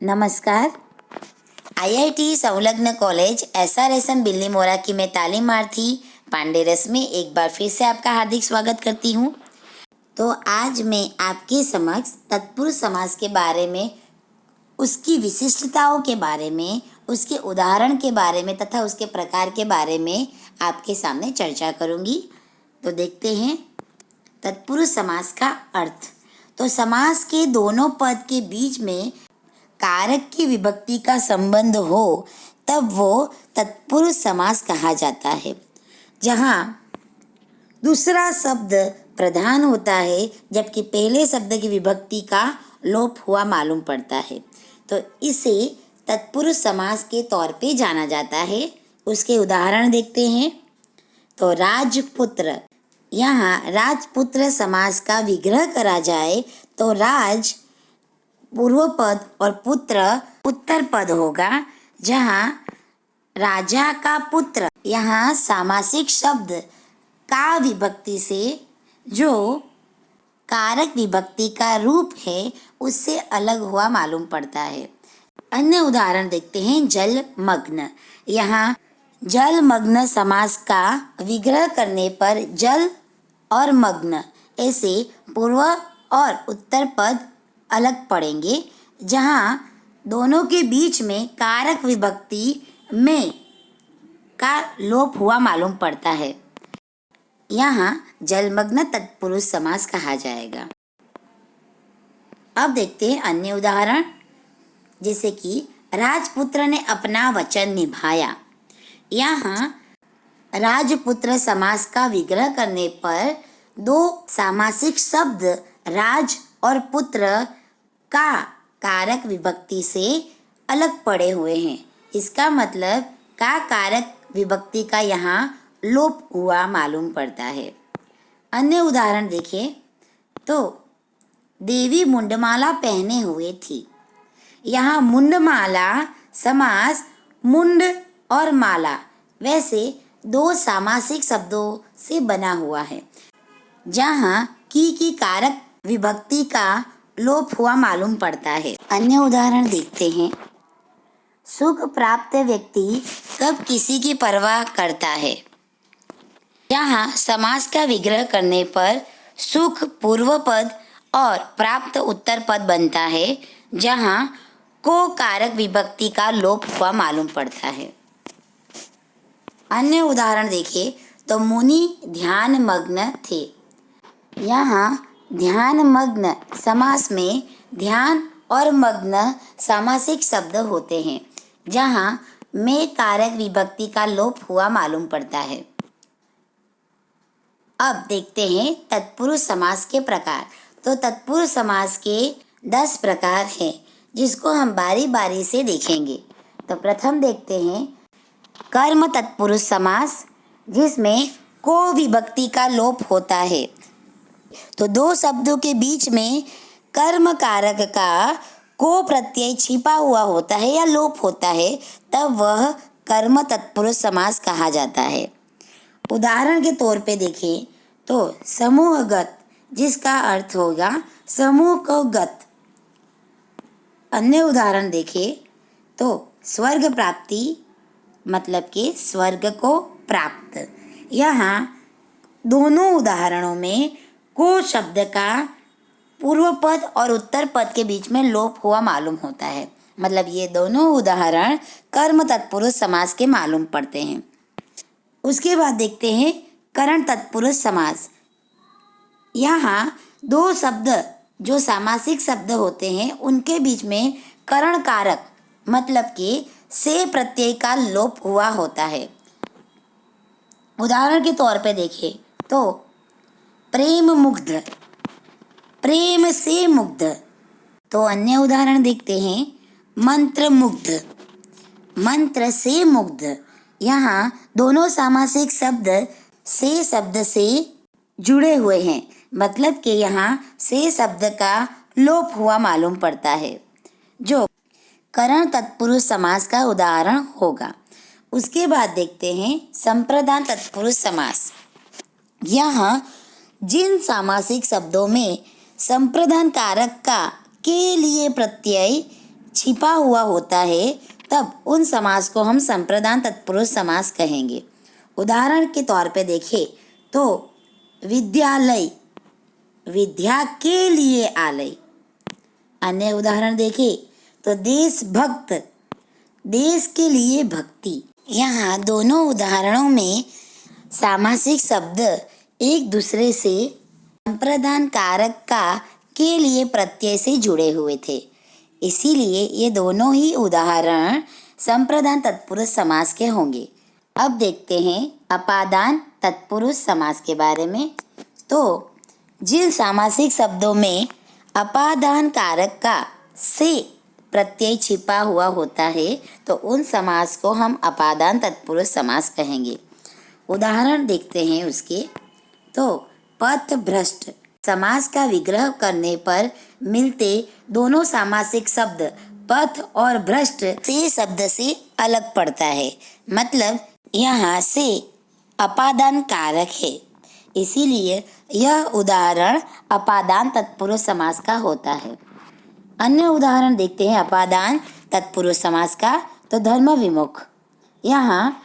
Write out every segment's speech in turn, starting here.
नमस्कार। आईआईटी संलग्न college SRSM Billimora की मैं तालीमार्थी पांडे रश्मि एक बार फिर से आपका हार्दिक स्वागत करती हूँ। तो आज मैं आपके समक्ष तत्पुरुष समास के बारे में, उसकी विशिष्टताओं के बारे में, उसके उदाहरण के बारे में तथा उसके प्रकार के बारे में आपके सामने चर्चा करूँगी। तो देखते हैं तत्पुरुष समास का अर्थ। तो समास के दोनों पद के बीच में कारक की विभक्ति का संबंध हो तब वो तत्पुरुष समास कहा जाता है, जहाँ दूसरा शब्द प्रधान होता है जबकि पहले शब्द की विभक्ति का लोप हुआ मालूम पड़ता है। तो इसे तत्पुरुष समास के तौर पे जाना जाता है। उसके उदाहरण देखते हैं। तो राजपुत्र, यहाँ राजपुत्र समास का विग्रह करा जाए तो राज पूर्व पद और पुत्र उत्तर पद होगा, जहाँ राजा का पुत्र यहाँ सामासिक शब्द का विभक्ति से जो कारक विभक्ति का रूप है उससे अलग हुआ मालूम पड़ता है। अन्य उदाहरण देखते हैं। जलमग्न, यहाँ जलमग्न समास का विग्रह करने पर जल और मग्न ऐसे पूर्व और उत्तर पद अलग पड़ेंगे, जहाँ दोनों के बीच में कारक विभक्ति में का लोप हुआ मालूम पड़ता है। यहाँ जलमग्न तत्पुरुष समास कहा जाएगा। अब देखते हैं अन्य उदाहरण, जैसे कि राजपुत्र ने अपना वचन निभाया। यहाँ राजपुत्र समास का विग्रह करने पर दो सामासिक शब्द राज और पुत्र का कारक विभक्ति से अलग पड़े हुए हैं। इसका मतलब का कारक विभक्ति का यहाँ लोप हुआ मालूम पड़ता है। अन्य उदाहरण देखें तो देवी मुंडमाला पहने हुए थी। यहाँ मुंडमाला समास मुंड और माला वैसे दो सामासिक शब्दों से बना हुआ है, जहाँ की कारक विभक्ति का लोप हुआ मालूम पड़ता है। अन्य उदाहरण देखते हैं। सुख प्राप्त व्यक्ति कब किसी की परवाह करता है। यहाँ समास का विग्रह करने पर सुख पूर्व पद और प्राप्त उत्तर पद बनता है, जहाँ को कारक विभक्ति का लोप हुआ मालूम पड़ता है। अन्य उदाहरण देखिए तो मुनि ध्यान मग्न थे। यहाँ ध्यान मग्न समास में ध्यान और मग्न सामासिक शब्द होते हैं, जहाँ में कारक विभक्ति का लोप हुआ मालूम पड़ता है। अब देखते हैं तत्पुरुष समास के प्रकार। तो तत्पुरुष समास के 10 प्रकार हैं, जिसको हम बारी बारी से देखेंगे। तो प्रथम देखते हैं कर्म तत्पुरुष समास, जिसमें को विभक्ति का लोप होता है। तो दो शब्दों के बीच में कर्म कारक का को प्रत्यय छिपा हुआ होता है या लोप होता है, तब वह कर्म तत्पुरुष समास कहा जाता है। उदाहरण के तौर पे देखें तो समूहगत, जिसका अर्थ होगा समूह को गत। अन्य उदाहरण देखें तो स्वर्ग प्राप्ति, मतलब कि स्वर्ग को प्राप्त। यहाँ दोनों उदाहरणों में को शब्द का पूर्व पद और उत्तर पद के बीच में लोप हुआ मालूम होता है। मतलब ये दोनों उदाहरण कर्म तत्पुरुष समास के मालूम पड़ते हैं। उसके बाद देखते हैं करण तत्पुरुष समास। यहाँ दो शब्द जो सामासिक शब्द होते हैं उनके बीच में करण कारक, मतलब कि से प्रत्यय का लोप हुआ होता है। उदाहरण के तौर पे देखें तो प्रेम मुग्ध, प्रेम से मुग्ध। तो अन्य उदाहरण देखते हैं मंत्र मुग्ध, मंत्र से मुग्ध। यहाँ दोनों सामासिक शब्द से शब्द से जुड़े हुए हैं, मतलब कि यहाँ से शब्द का लोप हुआ मालूम पड़ता है, जो करण तत्पुरुष समास का उदाहरण होगा। उसके बाद देखते हैं संप्रदान तत्पुरुष समास। यहाँ जिन सामासिक शब्दों में संप्रदान कारक का के लिए प्रत्यय छिपा हुआ होता है तब उन समास को हम संप्रदान तत्पुरुष समास कहेंगे। उदाहरण के तौर पे देखें तो विद्यालय, विद्या के लिए आलय। अन्य उदाहरण देखें तो देशभक्त, देश के लिए भक्ति। यहाँ दोनों उदाहरणों में सामासिक शब्द एक दूसरे से संप्रदान कारक का के लिए प्रत्यय से जुड़े हुए थे, इसीलिए ये दोनों ही उदाहरण संप्रदान तत्पुरुष समास के होंगे। अब देखते हैं अपादान तत्पुरुष समास के बारे में। तो जिन सामासिक शब्दों में अपादान कारक का से प्रत्यय छिपा हुआ होता है तो उन समास को हम अपादान तत्पुरुष समास कहेंगे। उदाहरण देखते हैं उसके। तो पथभ्रष्ट समास का विग्रह करने पर मिलते दोनों सामासिक शब्द पथ और भ्रष्ट से शब्द से अलग पड़ता है, मतलब यहाँ से अपादान कारक है, इसीलिए यह उदाहरण अपादान तत्पुरुष समास का होता है। अन्य उदाहरण देखते हैं अपादान तत्पुरुष समास का। तो धर्म विमुख, यहाँ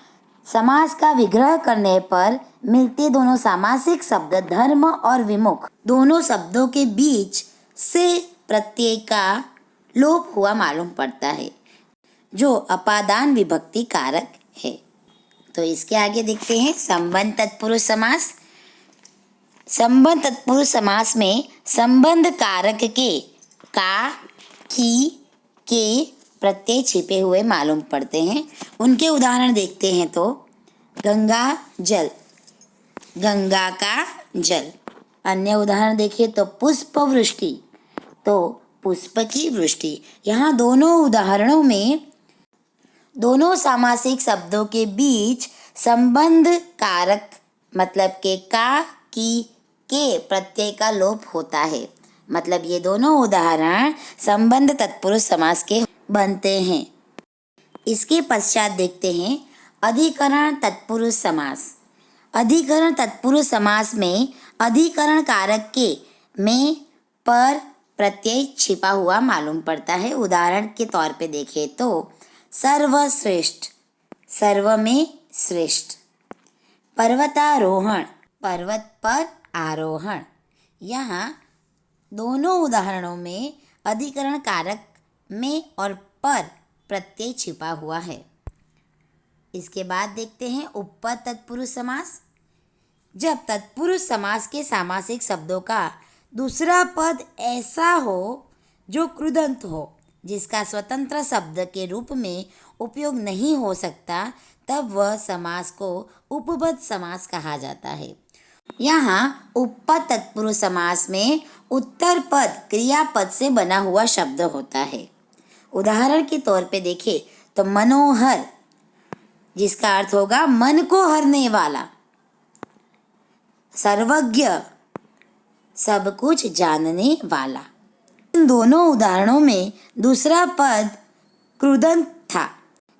समास का विग्रह करने पर मिलते दोनों सामासिक शब्द धर्म और विमुख दोनों शब्दों के बीच से प्रत्यय का लोप हुआ मालूम पड़ता है, जो अपादान विभक्ति कारक है। तो इसके आगे देखते हैं संबंध तत्पुरुष समास। संबंध तत्पुरुष समास में संबंध कारक के का, की, के प्रत्यय छिपे हुए मालूम पड़ते हैं। उनके उदाहरण देखते हैं तो गंगा जल, गंगा का जल। अन्य उदाहरण देखिए तो पुष्प वृष्टि, तो पुष्प की वृष्टि। यहाँ दोनों उदाहरणों में दोनों सामासिक शब्दों के बीच संबंध कारक मतलब के का, की, के प्रत्यय का लोप होता है, मतलब ये दोनों उदाहरण संबंध तत्पुरुष समास के बनते हैं। इसके पश्चात देखते हैं अधिकरण तत्पुरुष समास। अधिकरण तत्पुरुष समास में अधिकरण कारक के में पर प्रत्यय छिपा हुआ मालूम पड़ता है। उदाहरण के तौर पे देखें तो सर्वश्रेष्ठ, सर्व में श्रेष्ठ। पर्वतारोहण, पर्वत पर आरोहण। यहाँ दोनों उदाहरणों में अधिकरण कारक में और पर प्रत्यय छिपा हुआ है। इसके बाद देखते हैं उपपद तत्पुरुष समास। जब तत्पुरुष समास के सामासिक शब्दों का दूसरा पद ऐसा हो जो कृदंत हो, जिसका स्वतंत्र शब्द के रूप में उपयोग नहीं हो सकता, तब वह समास को उपपद समास कहा जाता है। यहाँ उपपद तत्पुरुष समास में उत्तर पद क्रियापद से बना हुआ शब्द होता है। उदाहरण के तौर पे देखें तो मनोहर, जिसका अर्थ होगा मन को हरने वाला। सर्वज्ञ, सब कुछ जानने वाला। इन दोनों उदाहरणों में दूसरा पद कृदंत था,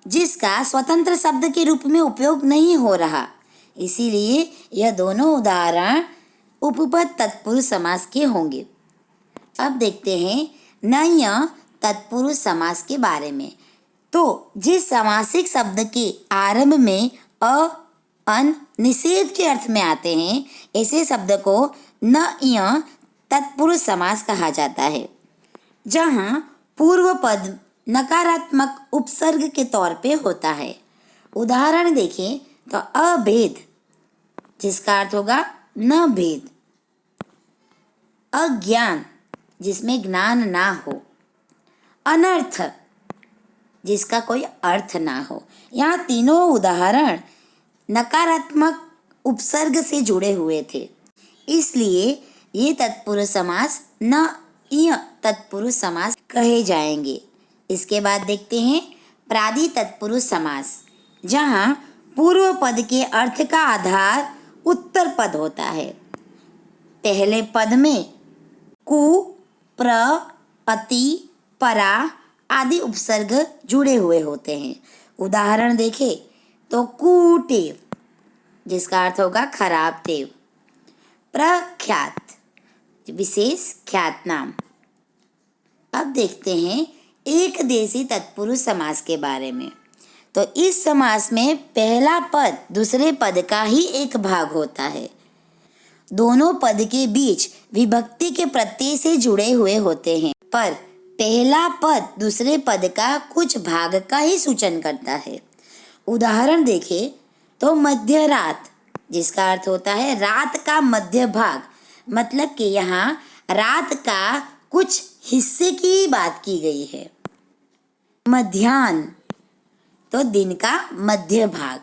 जिसका स्वतंत्र शब्द के रूप में उपयोग नहीं हो रहा, इसीलिए यह दोनों उदाहरण उपपद तत्पुरुष समास के होंगे। अब देखते हैं नय तत्पुरुष समास के बारे में। तो जिस सामासिक शब्द के आरंभ में अ, अन, निषेध के अर्थ में आते हैं, ऐसे शब्द को नय तत्पुरुष समास कहा जाता है, जहाँ पूर्व पद नकारात्मक उपसर्ग के तौर पे होता है। उदाहरण देखें तो अभेद, जिसका अर्थ होगा न भेद। अज्ञान, जिसमें ज्ञान ना हो। अनर्थ, जिसका कोई अर्थ ना हो। यहाँ तीनों उदाहरण नकारात्मक उपसर्ग से जुड़े हुए थे, इसलिए ये तत्पुरुष समास न इय तत्पुरुष समास कहे जाएंगे। इसके बाद देखते हैं प्रादि तत्पुरुष समास, जहाँ पूर्व पद के अर्थ का आधार उत्तर पद होता है। पहले पद में कु, प्र, अति, परा आदि उपसर्ग जुड़े हुए होते हैं। उदाहरण देखें तो कुटेव, जिसका अर्थ होगा खराब टेव। प्रख्यात, विशेष ख्यात नाम। अब देखते हैं एक देशी तत्पुरुष समास के बारे में। तो इस समास में पहला पद दूसरे पद का ही एक भाग होता है। दोनों पद के बीच विभक्ति के प्रत्यय से जुड़े हुए होते हैं, पर पहला पद दूसरे पद का कुछ भाग का ही सूचन करता है। उदाहरण देखें तो मध्य रात, जिसका अर्थ होता है रात का मध्य भाग, मतलब कि यहाँ रात का कुछ हिस्से की बात की गई है। मध्याह्न तो दिन का मध्य भाग।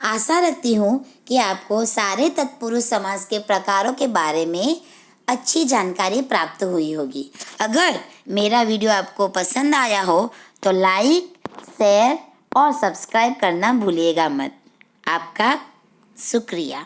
आशा रखती हूँ कि आपको सारे तत्पुरुष समास के प्रकारों के बारे में अच्छी जानकारी प्राप्त हुई होगी। अगर मेरा वीडियो आपको पसंद आया हो तो लाइक, शेयर और सब्सक्राइब करना भूलिएगा मत। आपका शुक्रिया।